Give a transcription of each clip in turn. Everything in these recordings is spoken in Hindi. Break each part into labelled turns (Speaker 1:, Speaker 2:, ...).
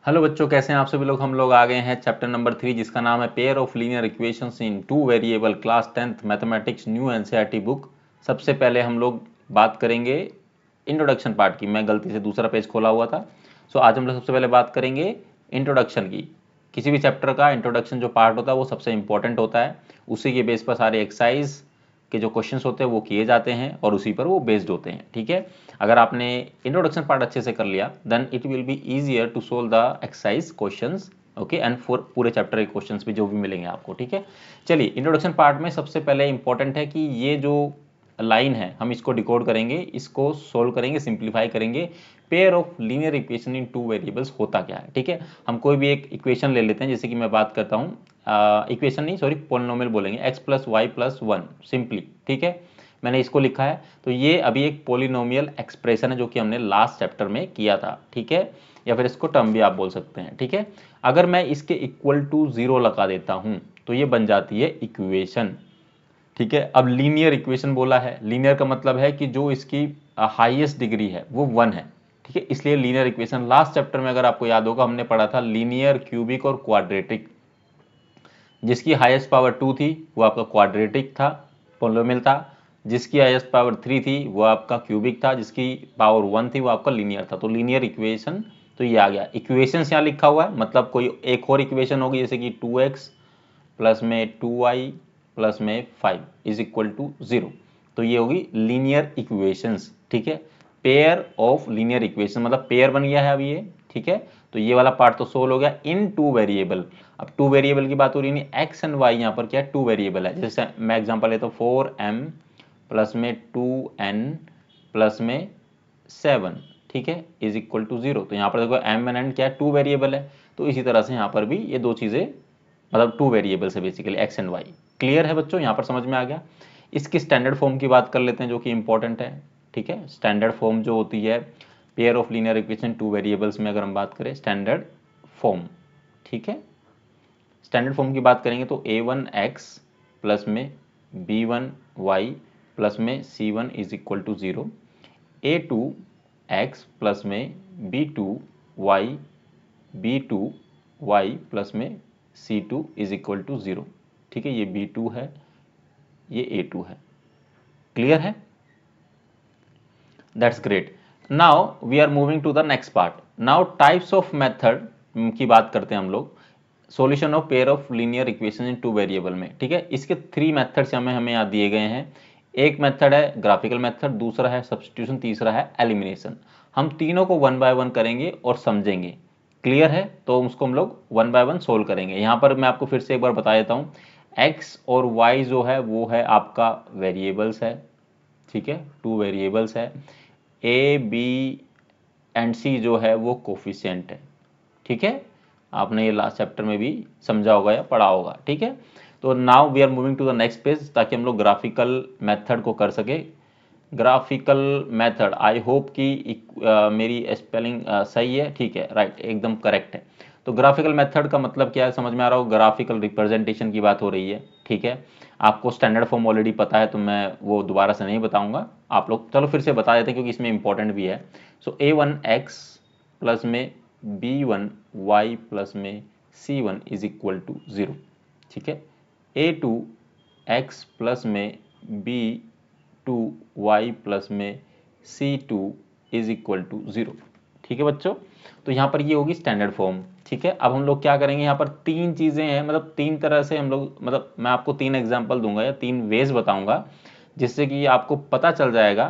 Speaker 1: हेलो बच्चों, कैसे हैं आप सभी लोग। हम लोग आ गए हैं चैप्टर नंबर 3 जिसका नाम है pair of linear equations in two variable, class 10th mathematics, new NCERT book. सबसे पहले हम लोग बात करेंगे इंट्रोडक्शन पार्ट की। मैं गलती से दूसरा पेज खोला हुआ था। सो आज हम लोग सबसे पहले बात करेंगे इंट्रोडक्शन की। किसी भी चैप्टर का इंट्रोडक्शन जो पार्ट होता है वो सबसे इंपॉर्टेंट होता है। उसी के बेस पर सारे एक्सरसाइज के जो क्वेश्चंस होते हैं वो किए जाते हैं और उसी पर वो बेस्ड होते हैं। ठीक है, अगर आपने इंट्रोडक्शन पार्ट अच्छे से कर लिया then it will be easier to solve the exercise questions. Okay, and for पूरे चैप्टर के क्वेश्चंस भी जो भी मिलेंगे आपको। ठीक है, चलिए इंट्रोडक्शन पार्ट में सबसे पहले इंपॉर्टेंट है कि ये जो लाइन है हम इसको डिकोड करेंगे, इसको सोल्व करेंगे, सिंप्लीफाई करेंगे। Pair of linear equation in two variables होता क्या है। ठीक है, हम कोई भी एक इक्वेशन ले लेते हैं, जैसे कि मैं बात करता हूँ इक्वेशन नहीं सॉरी पोलिनोमियल बोलेंगे, x plus y plus one simply. ठीक है, मैंने इसको लिखा है तो ये अभी एक पोलिनोमियल एक्सप्रेशन है जो कि हमने लास्ट चैप्टर में किया था। ठीक है, या फिर इसको टर्म भी आप बोल सकते हैं। ठीक है, अगर मैं इसके इक्वल टू जीरो लगा देता हूं तो ये बन जाती है इक्वेशन। ठीक है, अब लीनियर इक्वेशन बोला है, लीनियर का मतलब है कि जो इसकी हाईएस्ट डिग्री है वो वन है। ठीक है, इसलिए लीनियर इक्वेशन लास्ट चैप्टर में अगर आपको याद होगा हमने पढ़ा था लीनियर, क्यूबिक और क्वाड्रेटिक। जिसकी हाईएस्ट पावर 2 थी वो आपका क्वाड्रेटिक था, पोलिनोमियल था। जिसकी हाईएस्ट पावर 3 थी वो आपका क्यूबिक था। जिसकी पावर 1 थी वो आपका लीनियर था। तो लीनियर इक्वेशन तो ये आ गया। इक्वेशंस यहाँ लिखा हुआ है, मतलब कोई एक और इक्वेशन होगी, जैसे कि 2x प्लस में 2y प्लस में 5 इज इक्वल टू 0। तो ये होगी लीनियर इक्वेशंस। ठीक है, पेयर ऑफ लीनियर इक्वेशन मतलब पेयर बन गया है अभी ये। ठीक है, तो ये वाला पार्ट तो सोल्व हो गया इन टू वेरिएबल। अब टू वेरिएबल की बात हो रही है, एक्स एंड वाई यहाँ पर क्या है, टू वेरिएबल है। जैसे मैं एग्जांपल लेता हूँ 4m प्लस में 2n प्लस में 7। ठीक है, इज इक्वल टू 0। तो यहाँ पर देखो m एंड n क्या है, टू वेरिएबल है। तो इसी तरह से यहाँ पर भी ये दो चीज़ें मतलब टू वेरिएबल्स है basically, x and y. Clear है बच्चों, यहाँ पर समझ में आ गया। इसकी स्टैंडर्ड फॉर्म की बात कर लेते हैं जो कि इंपॉर्टेंट है। ठीक है, स्टैंडर्ड फॉर्म जो होती है pair of linear equation two variables में, अगर हम बात करें स्टैंडर्ड फॉर्म। ठीक है, स्टैंडर्ड फॉर्म की बात करेंगे तो a1x प्लस में b1y प्लस में c1 is equal to 0, a2x plus में b2y प्लस में c2 इज इक्वल टू 0। ठीक है, ये b2 है, ये a2 है। क्लियर है, that's great. Now we are moving to the next part. Now types of method की बात करते हैं हम लोग solution of pair of linear equation in two variable में। ठीक है, इसके थ्री मेथड्स हमें यहाँ दिए गए हैं। एक मेथड है ग्राफिकल मेथड, दूसरा है सब्स्टिट्यूशन, तीसरा है एलिमिनेशन। हम तीनों को वन बाय वन करेंगे और समझेंगे। क्लियर है, तो उसको हम लोग वन बाय वन सोल्व करेंगे। यहाँ पर मैं आपको फिर से एक बार बता देता हूँ, एक्स और वाई जो है वो है आपका वेरिएबल्स है। ठीक है, टू वेरिएबल्स है। ए बी एंड सी जो है वो कोफिशिएंट है। ठीक है, आपने ये लास्ट चैप्टर में भी समझा होगा या पढ़ा होगा। ठीक है, तो now we are moving to the next page ताकि हम लोग ग्राफिकल मेथड को कर सके। ग्राफिकल मेथड, आई होप कि मेरी स्पेलिंग सही है। ठीक है, राइट, एकदम करेक्ट है। तो ग्राफिकल मेथड का मतलब क्या है, समझ में आ रहा हो, ग्राफिकल रिप्रेजेंटेशन की बात हो रही है। ठीक है, आपको स्टैंडर्ड फॉर्म ऑलरेडी पता है तो मैं वो दोबारा से नहीं बताऊंगा। आप लोग चलो फिर से बता देते हैं क्योंकि इसमें इंपॉर्टेंट भी है। सो a1x प्लस में b1y प्लस में c1 इज इक्वल टू 0। ठीक है, a2x प्लस में b2y प्लस में c2 इज इक्वल टू 0। ठीक है बच्चों, तो यहाँ पर ये होगी स्टैंडर्ड फॉर्म। ठीक है, अब हम लोग क्या करेंगे, यहाँ पर तीन चीज़ें हैं, मतलब तीन तरह से हम लोग, मतलब मैं आपको तीन एग्जाम्पल दूंगा या तीन वेज बताऊंगा जिससे कि आपको पता चल जाएगा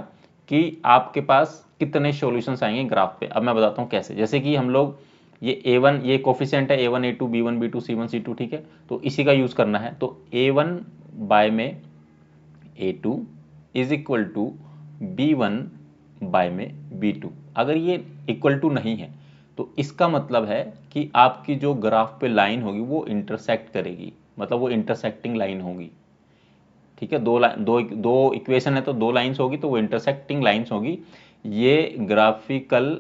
Speaker 1: कि आपके पास कितने सॉल्यूशंस आएंगे ग्राफ पे। अब मैं बताता हूँ कैसे। जैसे कि हम लोग ये a1 ये कोफिशिएंट है, a1 a2 b1 b2 c1 c2। ठीक है, तो इसी का यूज़ करना है। तो a1 बाय में a2 is equal to b1 by में b2। अगर ये इक्वल टू नहीं है तो इसका मतलब है कि आपकी जो ग्राफ पे लाइन होगी वो इंटरसेक्ट करेगी, मतलब वो इंटरसेक्टिंग लाइन होगी। ठीक है, दो इक्वेशन है तो दो लाइंस होगी तो वो इंटरसेक्टिंग लाइंस होगी। ये ग्राफिकल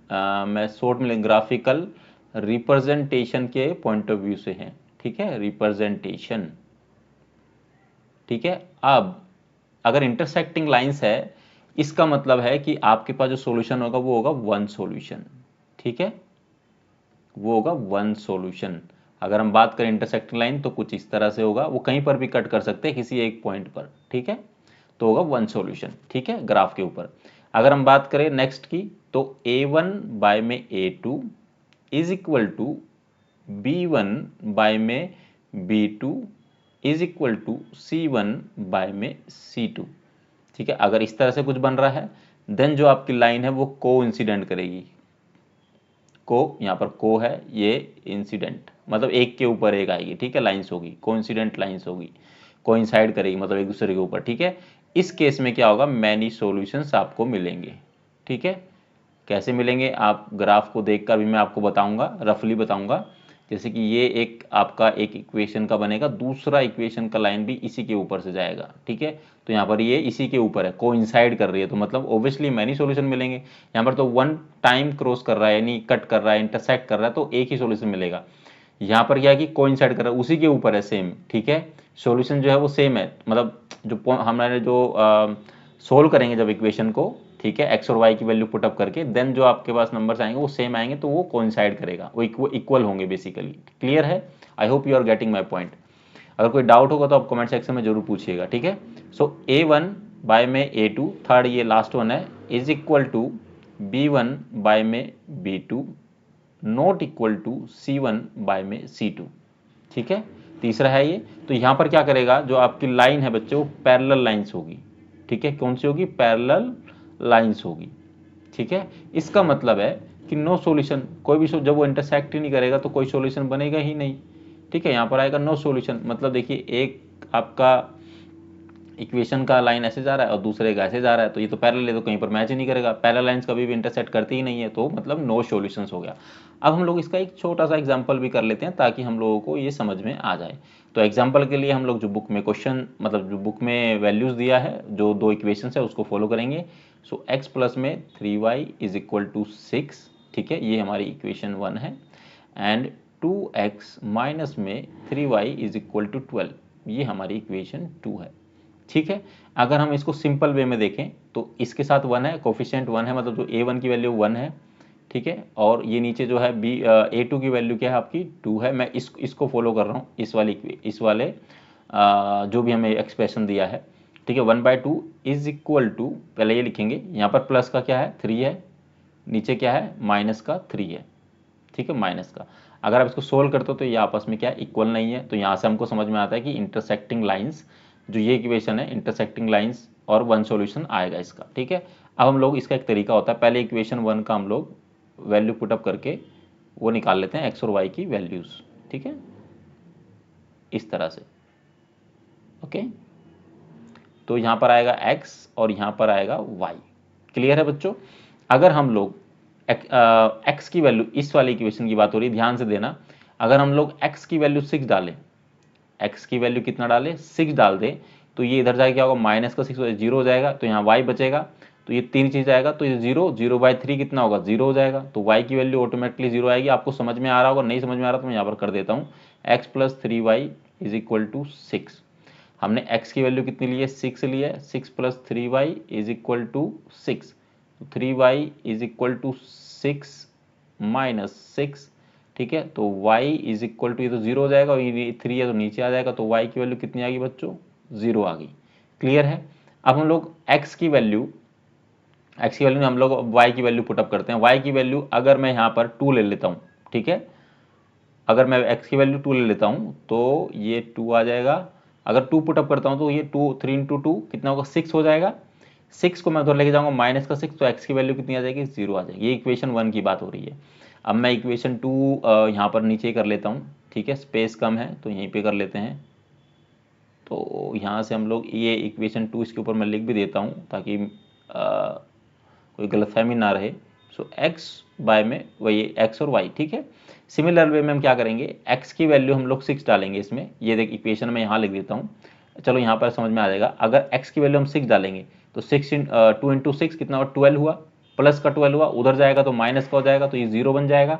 Speaker 1: मैं शॉर्ट में ग्राफिकल रिप्रेजेंटेशन के पॉइंट ऑफ व्यू से है। ठीक है, रिप्रेजेंटेशन। ठीक है, अब अगर इंटरसेक्टिंग लाइंस है इसका मतलब है कि आपके पास जो सॉल्यूशन होगा वो होगा वन सॉल्यूशन। ठीक है, वो होगा वन सॉल्यूशन। अगर हम बात करें इंटरसेक्टिंग लाइन तो कुछ इस तरह से होगा, वो कहीं पर भी कट कर सकते हैं किसी एक पॉइंट पर, ठीक है, तो होगा वन सॉल्यूशन, ठीक है, ग्राफ के ऊपर। अगर हम बात करें नेक्स्ट की तो A1 बाय में A2 is equal to B1 by में B2 is equal to C1 bye में C2, ठीक है। अगर इस तरह से कुछ बन रहा है देन जो आपकी लाइन है वो को इंसिडेंट करेगी। को यहाँ पर को है, ये इंसिडेंट मतलब एक के ऊपर एक आएगी, ठीक है, लाइंस होगी, कोइंसिडेंट लाइंस होगी, कोइंसाइड करेगी मतलब एक दूसरे के ऊपर, ठीक है। इस केस में क्या होगा, मैनी सॉल्यूशंस आपको मिलेंगे, ठीक है। कैसे मिलेंगे आप ग्राफ को देखकर भी मैं आपको बताऊंगा, रफली बताऊंगा। जैसे कि ये एक आपका एक इक्वेशन का बनेगा, दूसरा इक्वेशन का लाइन भी इसी के ऊपर से जाएगा, ठीक है। तो यहाँ पर ये इसी के ऊपर है, कोइंसाइड कर रही है, तो मतलब ऑब्वियसली मैनी सॉल्यूशन मिलेंगे। यहाँ पर तो वन टाइम क्रॉस कर रहा है यानी कट कर रहा है, इंटरसेक्ट कर रहा है, तो एक ही सॉल्यूशन मिलेगा। यहाँ पर क्या है कि कोइंसाइड कर रहा है, उसी के ऊपर है सेम, ठीक है। सॉल्यूशन जो है वो सेम है, मतलब जो हमारे जो सोल्व करेंगे जब इक्वेशन को, ठीक है, एक्स और वाई की वैल्यू पुटअप करके, देन जो आपके पास नंबर्स आएंगे वो सेम आएंगे, तो वो कोइंसाइड करेगा, वो इक्वल होंगे बेसिकली। क्लियर है? I hope you are getting my point. अगर कोई डाउट होगा तो आप कमेंट सेक्शन में जरूर पूछिएगा, ठीक है। सो A1 बाय में A2, थर्ड ये लास्ट वन है, is equal to B1 by में B2 not equal to C1 bye में C2, ठीक है। तीसरा है ये, तो यहां पर क्या करेगा, जो आपकी लाइन है बच्चे वो पैरेलल लाइंस होगी, ठीक है। कौन सी होगी? पैरेलल लाइंस होगी, ठीक है। इसका मतलब है कि नो सॉल्यूशन, कोई भी जब वो इंटरसेक्ट ही नहीं करेगा तो कोई सॉल्यूशन बनेगा ही नहीं, ठीक है। यहाँ पर आएगा नो सॉल्यूशन, मतलब देखिए एक आपका इक्वेशन का लाइन ऐसे जा रहा है और दूसरे का ऐसे जा रहा है, तो ये तो पैरेलल है, तो कहीं पर मैच ही नहीं करेगा, पैरेलल लाइंस कभी भी इंटरसेक्ट करती ही नहीं है, तो मतलब नो सॉल्यूशंस हो गया। अब हम लोग इसका एक छोटा सा एग्जांपल भी कर लेते हैं ताकि हम लोगों को ये समझ में आ जाए। तो एग्जांपल के लिए हम लोग जो बुक में क्वेश्चन मतलब जो बुक में वैल्यूज दिया है, जो दो इक्वेशन है उसको फॉलो करेंगे। सो एक्स प्लस में 3y इज इक्वल टू 6, ठीक है, ये हमारी इक्वेशन 1 है। एंड 2x माइनस में 3y इज इक्वल टू 12, ये हमारी इक्वेशन 2 है, ठीक है। अगर हम इसको सिंपल वे में देखें तो इसके साथ 1 है, कोफिशिएंट 1 है, मतलब जो A1 की वैल्यू 1 है, ठीक है। और ये नीचे जो है A2 की वैल्यू क्या है आपकी 2 है। मैं इसको फॉलो कर रहा हूँ, इस वाले जो भी हमें एक्सप्रेशन दिया है, ठीक है। 1/2 इज इक्वल टू, पहले ये लिखेंगे, यहाँ पर प्लस का क्या है 3 है, नीचे क्या है माइनस का 3 है, ठीक है, माइनस का। अगर आप इसको सोल्व करते हो तो ये आपस में क्या इक्वल नहीं है, तो यहाँ से हमको समझ में आता है कि इंटरसेक्टिंग लाइंस, जो ये इक्वेशन है इंटरसेक्टिंग लाइंस और वन सॉल्यूशन आएगा इसका, ठीक है। अब हम लोग इसका एक तरीका होता है, पहले इक्वेशन 1 का हम लोग वैल्यू पुटअप करके वो निकाल लेते हैं एक्स और वाई की वैल्यूज, ठीक है, इस तरह से, ओके। तो यहाँ पर आएगा x और यहाँ पर आएगा y। क्लियर है बच्चों? अगर हम लोग x की वैल्यू, इस वाली इक्वेशन की बात हो रही है, ध्यान से देना, अगर हम लोग x की वैल्यू 6 डालें, x की वैल्यू कितना डालें 6 डाल दें, तो ये इधर जाके क्या होगा माइनस का 6 जीरो हो जाएगा, तो यहाँ y बचेगा, तो ये तीन चीज आएगा, तो ये 0/3 कितना होगा 0 हो जाएगा, तो y की वैल्यू ऑटोमेटिकली 0 आएगी। आपको समझ में आ रहा होगा, नहीं समझ में आ रहा तो मैं यहाँ पर कर देता हूँ, x plus 3y is equal to 6। हमने x की वैल्यू कितनी ली है 6 ली है, 6 plus 3y is equal to 6, तो 3y is equal to 6 minus 6, ठीक है। तो y इज इक्वल टू, ये तो 0 हो जाएगा और ये 3 है तो नीचे आ जाएगा, तो y की वैल्यू कितनी आ गई बच्चों 0 आ गई। क्लियर है? अब हम लोग x की वैल्यू में हम लोग y की वैल्यू पुटअप करते हैं। y की वैल्यू अगर मैं यहाँ पर 2 ले लेता हूँ, ठीक है, अगर मैं x की वैल्यू 2 ले लेता हूँ तो ये 2 आ जाएगा। अगर 2 पुटअप करता हूँ तो ये 3 इंटू 2 कितना होगा 6 हो जाएगा। 6 को मैं उधर लेके जाऊंगा माइनस का 6, तो x की वैल्यू कितनी आ जाएगी 0 आ जाएगी। ये इक्वेशन 1 की बात हो रही है। अब मैं इक्वेशन 2 यहाँ पर नीचे कर लेता हूँ, ठीक है, स्पेस कम है तो यहीं पे कर लेते हैं। तो यहाँ से हम लोग ये इक्वेशन 2 इसके ऊपर मैं लिख भी देता हूँ ताकि कोई गलतफहमी ना रहे। सो x बाय में वही x और y, ठीक है। सिमिलर वे में हम क्या करेंगे, x की वैल्यू हम लोग 6 डालेंगे इसमें, ये देख इक्वेशन में यहाँ लिख देता हूँ, चलो यहाँ पर समझ में आ जाएगा। अगर x की वैल्यू हम 6 डालेंगे तो 2 इंटू 6 कितना हुआ 12 हुआ, प्लस का 12 हुआ, उधर जाएगा तो माइनस का हो जाएगा, तो ये 0 बन जाएगा,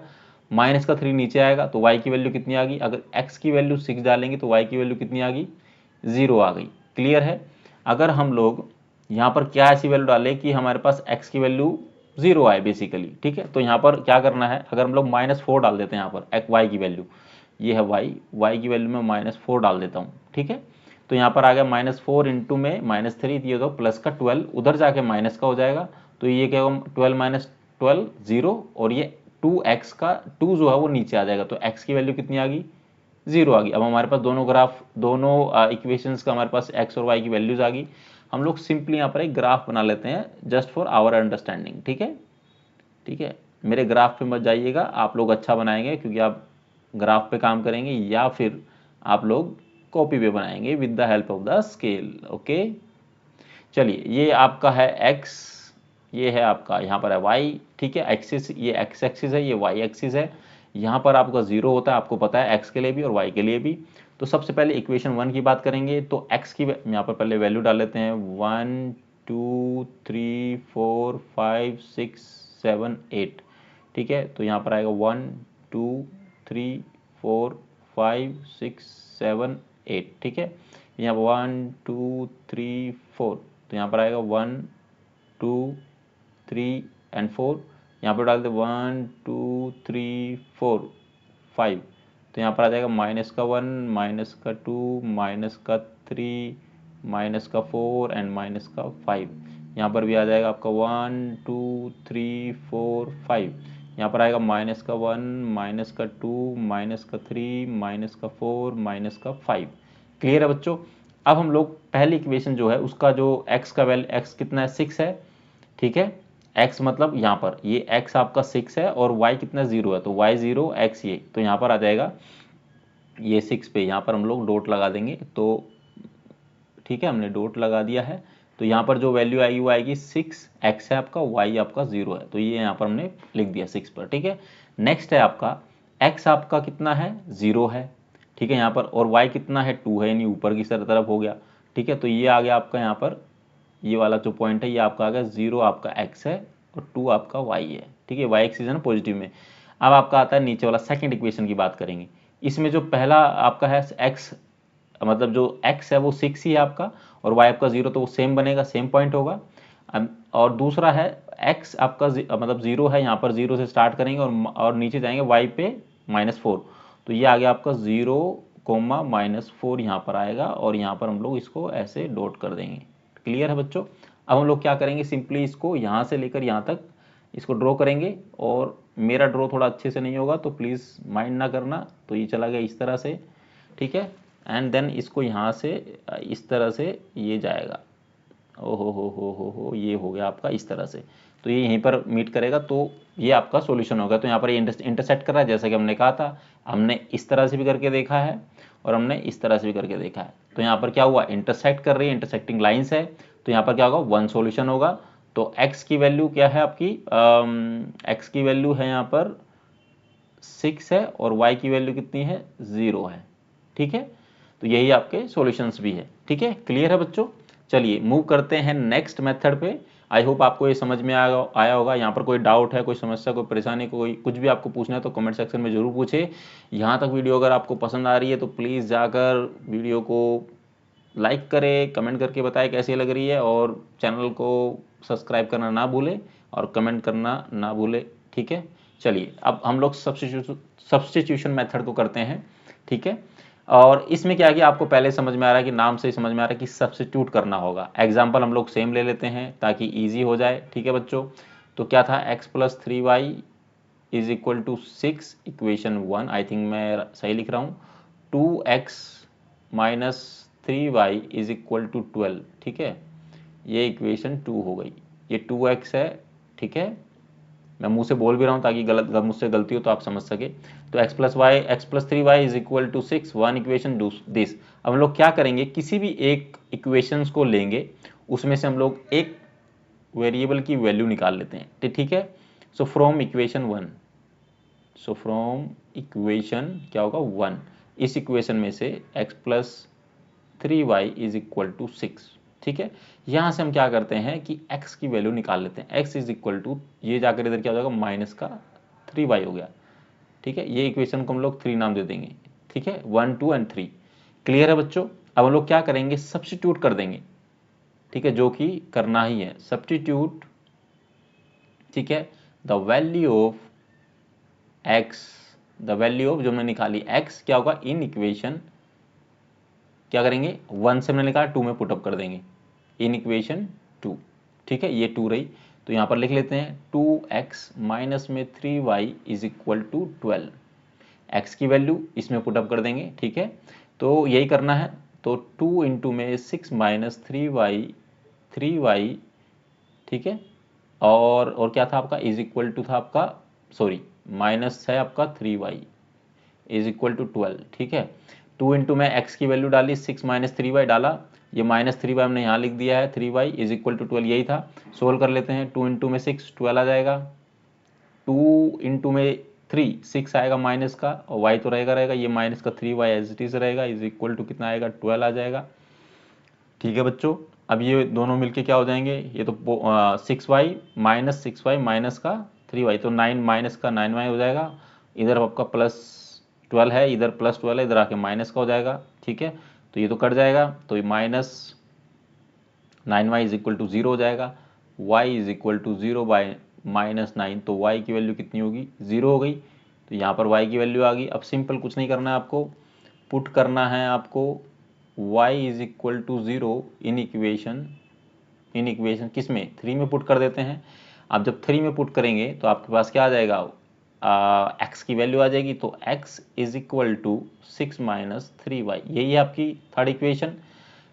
Speaker 1: माइनस का 3 नीचे आएगा, तो y की वैल्यू कितनी आ गई, अगर x की वैल्यू 6 डालेंगे तो y की वैल्यू कितनी आ गई 0 आ गई। क्लियर है? अगर हम लोग यहाँ पर क्या ऐसी वैल्यू डालें कि हमारे पास x की वैल्यू 0 आए बेसिकली, ठीक है। तो यहाँ पर क्या करना है, अगर हम लोग -4 डाल देते हैं यहाँ पर एक y की वैल्यू, ये है y की वैल्यू में -4 डाल देता हूँ, ठीक है। तो यहाँ पर आ गया -4 इंटू में -3, ये तो प्लस का 12, उधर जाके माइनस का हो जाएगा, तो ये क्या होगा 12 माइनस 12 0, और ये 2x का 2 जो है वो नीचे आ जाएगा, तो x की वैल्यू कितनी आ गई 0 आ गई। अब हमारे पास दोनों ग्राफ, दोनों इक्वेशंस का हमारे पास x और y की वैल्यूज आ गई। हम लोग सिंपली यहाँ पर एक ग्राफ बना लेते हैं जस्ट फॉर आवर अंडरस्टैंडिंग, ठीक है। ठीक है, मेरे ग्राफ पे मत जाइएगा, आप लोग अच्छा बनाएंगे क्योंकि आप ग्राफ पे काम करेंगे, या फिर आप लोग कॉपी पे बनाएंगे with the help of the scale. Okay, चलिए ये आपका है x, ये है आपका यहाँ पर है y, ठीक है। एक्सिस, ये x एक्सिस है, ये y एक्सिस है। यहाँ पर आपका 0 होता है, आपको पता है, x के लिए भी और y के लिए भी। तो सबसे पहले इक्वेशन 1 की बात करेंगे, तो x की यहाँ पर पहले वैल्यू डाल लेते हैं 1 2 3 4 5 6 7 8, ठीक है। तो यहाँ पर आएगा 1 2 3 4 5 6 7 8, ठीक है। यहाँ 1 2 3 4, तो यहाँ पर आएगा 1 2 3 एंड 4, यहाँ पर डाल दे 1 2 3 4 5, तो यहाँ पर आ जाएगा माइनस का 1 माइनस का 2 माइनस का 3 माइनस का 4 एंड माइनस का 5। यहाँ पर भी आ जाएगा आपका 1 2 3 4 5, यहाँ पर आएगा माइनस का 1 माइनस का 2 माइनस का 3 माइनस का 4 माइनस का 5। क्लियर है बच्चों। अब हम लोग पहली इक्वेशन जो है उसका जो x का वैल्यू, x कितना है 6 है, ठीक है। x मतलब यहाँ पर ये x आपका 6 है और y कितना 0 है, तो y 0 x ये, तो यहाँ पर आ जाएगा ये 6 पे यहाँ पर हम लोग डॉट लगा देंगे, तो ठीक है हमने डॉट लगा दिया है। तो यहाँ पर जो वैल्यू आएगी वो आएगी 6x है आपका, y आपका 0 है, तो ये यहाँ पर हमने लिख दिया 6 पर, ठीक है। नेक्स्ट है आपका x आपका कितना है 0 है, ठीक है यहाँ पर, और y कितना है 2 है, यानी ऊपर की तरफ हो गया, ठीक है। तो ये आ गया आपका यहाँ पर, ये वाला जो पॉइंट है ये आपका आ गया 0 आपका x है और 2 आपका y है, ठीक है। y एक्सिस है ना पॉजिटिव में। अब आपका आता है नीचे वाला सेकंड इक्वेशन की बात करेंगे। इसमें जो पहला आपका है x, मतलब जो x है वो 6 ही है आपका, और y आपका 0, तो वो सेम बनेगा, सेम पॉइंट होगा। और दूसरा है x आपका मतलब 0 है, यहाँ पर 0 से स्टार्ट करेंगे और नीचे जाएंगे y पे -4, तो ये आ गया आपका 0 कोमा -4 यहाँ पर आएगा, और यहाँ पर हम लोग इसको ऐसे डॉट कर देंगे। क्लियर है बच्चों। अब हम लोग क्या करेंगे, सिंपली इसको यहाँ से लेकर यहाँ तक इसको ड्रॉ करेंगे, और मेरा ड्रॉ थोड़ा अच्छे से नहीं होगा तो प्लीज़ माइंड ना करना। तो ये चला गया इस तरह से, ठीक है। एंड देन इसको यहाँ से इस तरह से ये जाएगा, ओ हो, ये हो गया आपका इस तरह से, तो ये यहीं पर मीट करेगा, तो ये आपका सॉल्यूशन होगा। तो यहाँ पर ये इंटरसेक्ट कर रहा है, जैसा कि हमने कहा था, हमने इस तरह से भी करके देखा है और हमने इस तरह से भी करके देखा है। तो यहाँ पर क्या हुआ, इंटरसेक्ट कर रही है, इंटरसेक्टिंग लाइन्स है, तो यहाँ पर क्या होगा 1 सॉल्यूशन होगा। तो x की वैल्यू क्या है आपकी, x की वैल्यू है यहाँ पर 6 है, और y की वैल्यू कितनी है 0 है, ठीक है। तो यही आपके सॉल्यूशंस भी है, ठीक है। क्लियर है बच्चों। चलिए मूव करते हैं नेक्स्ट मेथड पे। आई होप आपको ये समझ में आया होगा। यहाँ पर कोई डाउट है, कोई समस्या, कोई परेशानी, कोई कुछ भी आपको पूछना है तो कमेंट सेक्शन में ज़रूर पूछे। यहाँ तक वीडियो अगर आपको पसंद आ रही है तो प्लीज़ जाकर वीडियो को लाइक करें, कमेंट करके बताएं कैसी लग रही है, और चैनल को सब्सक्राइब करना ना भूलें और कमेंट करना ना भूलें, ठीक है। चलिए अब हम लोग सब्स्टिट्यूशन मेथड को करते हैं, ठीक है। और इसमें क्या है कि आपको पहले समझ में आ रहा है कि नाम से ही समझ में आ रहा है कि सब्स्टिट्यूट करना होगा। एग्जाम्पल हम लोग सेम ले लेते हैं ताकि ईजी हो जाए, ठीक है बच्चों। तो क्या था, x + 3y is equal to 6, equation 1, I think मैं सही लिख रहा हूँ। 2x - 3y is equal to 12, ठीक है। ये इक्वेशन 2 हो गई, ये 2x है, ठीक है। मैं मुंह से बोल भी रहा हूँ ताकि मुझसे गलती हो तो आप समझ सके। तो x + 3y is equal to 6, 1 equation this. अब हम लोग क्या करेंगे, किसी भी एक इक्वेशंस को लेंगे, उसमें से हम लोग एक वेरिएबल की वैल्यू निकाल लेते हैं, ठीक है। So from equation 1, so from equation क्या होगा 1, इस इक्वेशन में से x + 3y is equal to 6, ठीक है। यहाँ से हम क्या करते हैं कि x की वैल्यू निकाल लेते हैं। x इज इक्वल टू, ये जाकर इधर क्या हो जाएगा -3y हो गया, ठीक है। ये इक्वेशन को हम लोग 3 नाम दे देंगे, ठीक है, 1 2 एंड 3। क्लियर है बच्चों। अब हम लोग क्या करेंगे, सब्स्टिट्यूट कर देंगे, ठीक है, जो कि करना ही है, सब्स्टिट्यूट, ठीक है। The value of x, the value of जो हमने निकाली एक्स क्या होगा इन इक्वेशन, क्या करेंगे 1 से हमने निकाला 2 में पुटअप कर देंगे इन इक्वेशन 2, ठीक है। ये 2 रही, तो यहाँ पर लिख लेते हैं 2x माइनस में 3y is equal to 12। X की वैल्यू इसमें पुटअप कर देंगे, ठीक है। तो यही करना है, तो 2 इंटू में 6 माइनस 3y, ठीक है। और क्या था आपका इज इक्वल टू था आपका, सॉरी माइनस है आपका 3y इज इक्वल टू 12, ठीक है। 2 इंटू में एक्स की वैल्यू डाली, 6 माइनस 3y डाला, ये माइनस 3y हमने यहाँ लिख दिया है, 3y इज इक्वल टू 12 यही था। सोल्व कर लेते हैं, 2 इंटू में 6 12 आ जाएगा, 2 इंटू में 3 6 आएगा माइनस का, और y तो रहेगा, ये माइनस का 3y एज इट इज रहेगा, इज इक्वल टू कितना आएगा 12 आ जाएगा, ठीक है बच्चों। अब ये दोनों मिलके क्या हो जाएंगे, ये तो 6y माइनस का 3y, तो 9 माइनस का 9y हो जाएगा, इधर आपका प्लस 12 है, इधर प्लस 12 है, इधर आके माइनस का हो जाएगा, ठीक है। तो ये तो कट जाएगा, तो ये minus 9y is equal to 0 हो जाएगा, y is equal to 0 by minus 9, तो y की वैल्यू कितनी होगी 0 हो गई, तो यहाँ पर y की वैल्यू आ गई। अब सिंपल कुछ नहीं करना है आपको, पुट करना है आपको y is equal to 0 in equation किस में 3 में पुट कर देते हैं। अब जब 3 में पुट करेंगे तो आपके पास क्या आ जाएगा, x की वैल्यू आ जाएगी, तो x is equal to 6 minus 3y, यही है आपकी third equation.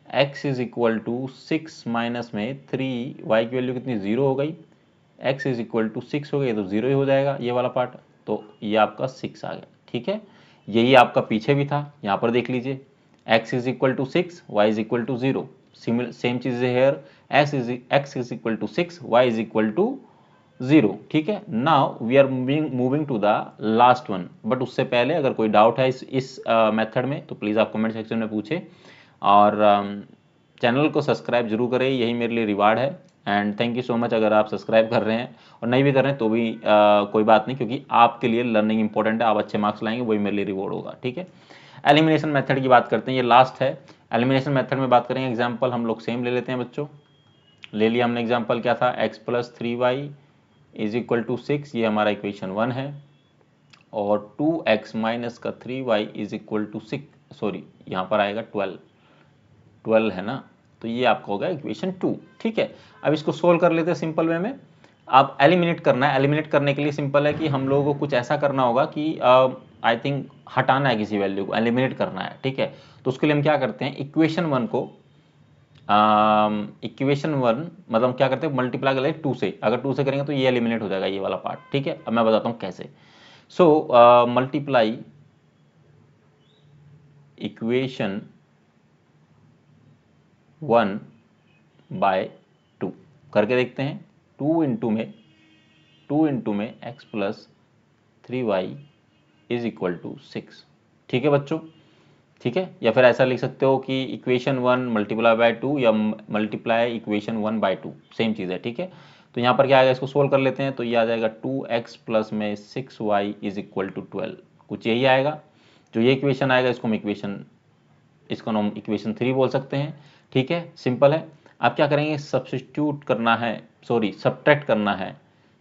Speaker 1: x is equal to 6 minus में 3y की वैल्यू कितनी 0 हो गई, x इज इक्वल टू 6 हो गई, तो 0 ही हो जाएगा ये वाला पार्ट, तो ये आपका 6 आ गया, ठीक है। यही आपका पीछे भी था, यहाँ पर देख लीजिए x is equal to 6 y is equal to 0, same चीज है here, x is equal to 6 y is equal to 0, ठीक है। Now we are moving to the last one, but उससे पहले अगर कोई डाउट है इस मेथड में तो प्लीज़ आप कमेंट सेक्शन में पूछें, और चैनल को सब्सक्राइब जरूर करें, यही मेरे लिए रिवार्ड है। And thank you so much अगर आप सब्सक्राइब कर रहे हैं, और नहीं भी कर रहे हैं तो भी कोई बात नहीं, क्योंकि आपके लिए लर्निंग इंपॉर्टेंट है, आप अच्छे मार्क्स लाएंगे वही मेरे लिए रिवॉर्ड होगा, ठीक है। एलिमिनेशन मेथड की बात करते हैं, ये लास्ट है। एलिमिनेशन मेथड में बात करेंगे, एग्जाम्पल हम लोग सेम ले लेते हैं बच्चों। ले लिया हमने एग्जाम्पल, क्या था x plus 3y is equal to 6, ये हमारा इक्वेशन 1 है, और 2x माइनस का 3y is equal to 6, sorry यहाँ पर आएगा 12 है ना, तो ये आपका होगा इक्वेशन 2, ठीक है। अब इसको सोल्व कर लेते हैं सिंपल वे में। अब एलिमिनेट करना है, एलिमिनेट करने के लिए सिंपल है कि हम लोगों को कुछ ऐसा करना होगा कि आई थिंक हटाना है किसी वैल्यू को, एलिमिनेट करना है, ठीक है। तो उसके लिए हम क्या करते हैं, इक्वेशन 1 को इक्वेशन 1 मतलब क्या करते हैं मल्टीप्लाई कर लेते 2 से, अगर 2 से करेंगे तो ये एलिमिनेट हो जाएगा ये वाला पार्ट, ठीक है। अब मैं बताता हूँ कैसे। सो मल्टीप्लाई इक्वेशन 1 बाय 2 करके देखते हैं। 2 इंटू में x plus 3y is equal to 6, ठीक है बच्चों, ठीक है। या फिर ऐसा लिख सकते हो कि इक्वेशन 1 मल्टीप्लाई बाय 2 या मल्टीप्लाई इक्वेशन 1 बाय 2 सेम चीज़ है, ठीक है। तो यहाँ पर क्या आएगा, इसको सोल्व कर लेते हैं, तो ये आ जाएगा 2x प्लस में 6y इज इक्वल टू 12, कुछ यही आएगा। जो ये इक्वेशन आएगा इसको हम इक्वेशन 3 बोल सकते हैं, ठीक है, सिंपल है। आप क्या करेंगे, सब्स्टिट्यूट करना है, सॉरी सब्ट्रैक्ट करना है,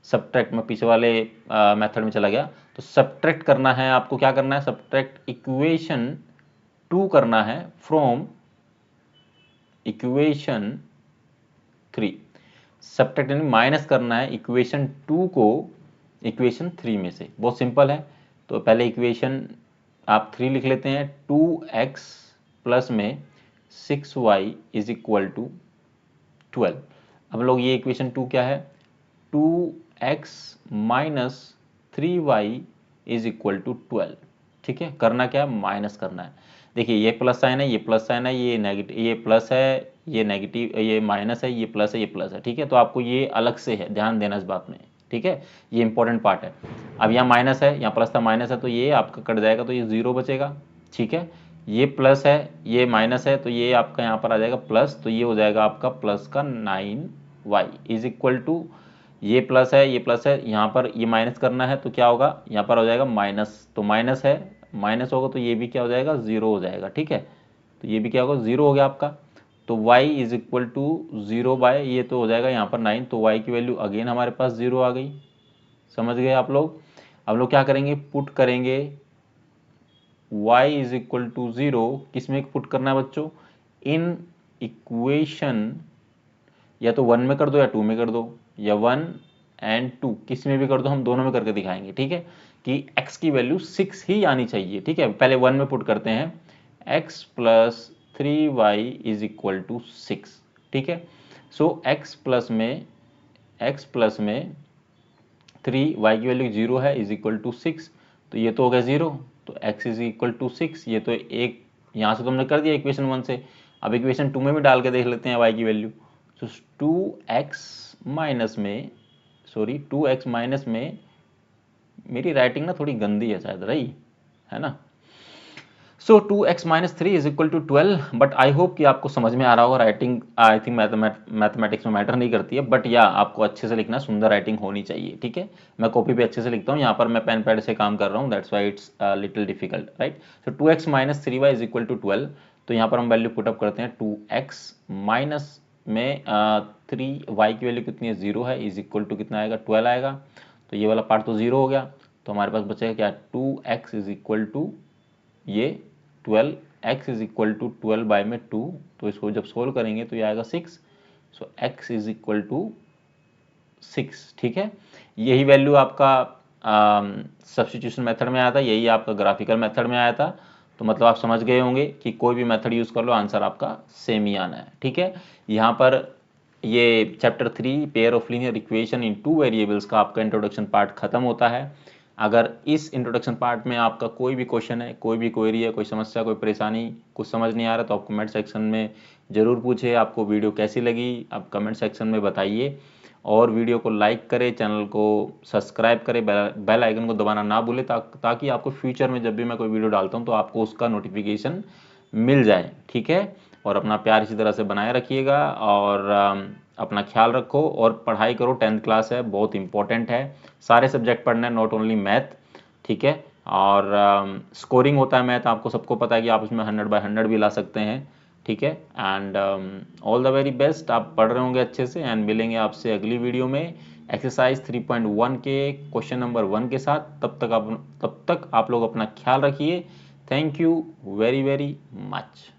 Speaker 1: सब्ट्रैक्ट में पीछे वाले मेथड में चला गया, तो सब्ट्रैक्ट करना है आपको, क्या करना है सब्ट्रैक्ट इक्वेशन 2 करना है फ्रॉम इक्वेशन 3, सब्ट्रैक्ट यानी माइनस करना है इक्वेशन 2 को इक्वेशन 3 में से, बहुत सिंपल है। तो पहले इक्वेशन आप 3 लिख लेते हैं, 2x प्लस में 6y इज इक्वल टू 12। अब लोग ये इक्वेशन 2 क्या है, 2x minus 3y is equal to 12, ठीक है। करना क्या है, माइनस करना है। देखिए ये प्लस साइन है, ये प्लस साइन है, ये नेगेटिव, ये प्लस है, ये नेगेटिव, ये माइनस है, ये प्लस है, ये प्लस है, ठीक है। तो आपको ये अलग से है, ध्यान देना इस बात में, ठीक है, ये इंपॉर्टेंट पार्ट है। अब यहाँ माइनस है, यहाँ प्लस था माइनस है, तो ये आपका कट जाएगा, तो ये 0 बचेगा, ठीक है। ये प्लस है, ये माइनस है, तो ये आपका यहाँ पर आ जाएगा प्लस, तो ये हो जाएगा आपका प्लस का 9y इज इक्वल टू, ये प्लस है, ये प्लस है, यहाँ पर ये माइनस करना है, तो क्या होगा, यहाँ पर हो जाएगा माइनस, तो माइनस है, माइनस होगा तो ये भी क्या हो जाएगा 0 हो जाएगा, ठीक है। तो ये भी क्या होगा 0 हो गया आपका। तो y is equal to 0 by ये तो हो जाएगा यहाँ पर 9, तो y की वैल्यू अगेन हमारे पास 0 आ गई। समझ गए आप लोग। अब लोग क्या करेंगे, पुट करेंगे y इज इक्वल टू 0, किस में पुट करना है बच्चों, इन इक्वेशन, या तो 1 में कर दो या 2 में कर दो, या 1 एंड 2 किस में भी कर दो, हम दोनों में करके दिखाएंगे, ठीक है, कि x की वैल्यू 6 ही आनी चाहिए, ठीक है। पहले 1 में पुट करते हैं, x plus 3y is equal to 6, ठीक है। सो x प्लस में 3y की वैल्यू 0 है इज इक्वल टू 6, तो ये तो हो गया 0, तो x इज इक्वल टू 6, ये तो एक यहाँ से तो हमने कर दिया इक्वेशन 1 से। अब इक्वेशन 2 में भी डाल के देख लेते हैं y की वैल्यू। तो 2x माइनस में मेरी राइटिंग ना थोड़ी गंदी है शायद रही है ना। So 2x minus 3 is equal to 12, but I hope कि आपको समझ में आ रहा होगा। राइटिंग आई थिंक मैथमेटिक्स में मैटर नहीं करती है, बट या आपको अच्छे से लिखना, सुंदर राइटिंग होनी चाहिए, ठीक है। मैं कॉपी पे अच्छे से लिखता हूँ, यहाँ पर मैं पेन पैड से काम कर रहा हूँ, that's why it's little difficult, right. So 2x minus 3y is equal to 12, तो यहाँ पर हम वैल्यू पुटअप करते हैं, 2x माइनस में 3y की वैल्यू कितनी है, 0 है, इज इक्वल टू कितना आएगा, 12 आएगा। तो ये वाला पार्ट तो 0 हो गया, तो हमारे पास बचेगा क्या, 2x इज इक्वल टू ये 12, x is equal to 12 by में 2, तो इसको जब सोल्व करेंगे तो ये आएगा 6, सो x इज इक्वल टू 6, ठीक है। यही वैल्यू आपका सब्स्टिट्यूशन मेथड में आया था, यही आपका ग्राफिकल मेथड में आया था, तो मतलब आप समझ गए होंगे कि कोई भी मेथड यूज कर लो, आंसर आपका सेम ही आना है, ठीक है। यहाँ पर ये chapter 3 pair of linear equation in 2 variables का आपका इंट्रोडक्शन पार्ट खत्म होता है। अगर इस इंट्रोडक्शन पार्ट में आपका कोई भी क्वेश्चन है, कोई भी क्वेरी है, कोई समस्या, कोई परेशानी, कुछ समझ नहीं आ रहा, तो आप कमेंट सेक्शन में ज़रूर पूछिए। आपको वीडियो कैसी लगी आप कमेंट सेक्शन में बताइए, और वीडियो को लाइक करें, चैनल को सब्सक्राइब करें, बेल आइकन को दबाना ना भूलें, ताकि आपको फ्यूचर में जब भी मैं कोई वीडियो डालता हूँ तो आपको उसका नोटिफिकेशन मिल जाए, ठीक है। और अपना प्यार इसी तरह से बनाए रखिएगा, और अपना ख्याल रखो और पढ़ाई करो। 10th क्लास है, बहुत इंपॉर्टेंट है, सारे सब्जेक्ट पढ़ना है, नॉट ओनली मैथ, ठीक है। और स्कोरिंग होता है मैथ, आपको सबको पता है कि आप उसमें 100/100 भी ला सकते हैं, ठीक है। And all the very best, आप पढ़ रहे होंगे अच्छे से, एंड मिलेंगे आपसे अगली वीडियो में एक्सरसाइज 3.1 के क्वेश्चन नंबर 1 के साथ। तब तक आप लोग अपना ख्याल रखिए। Thank you very very much.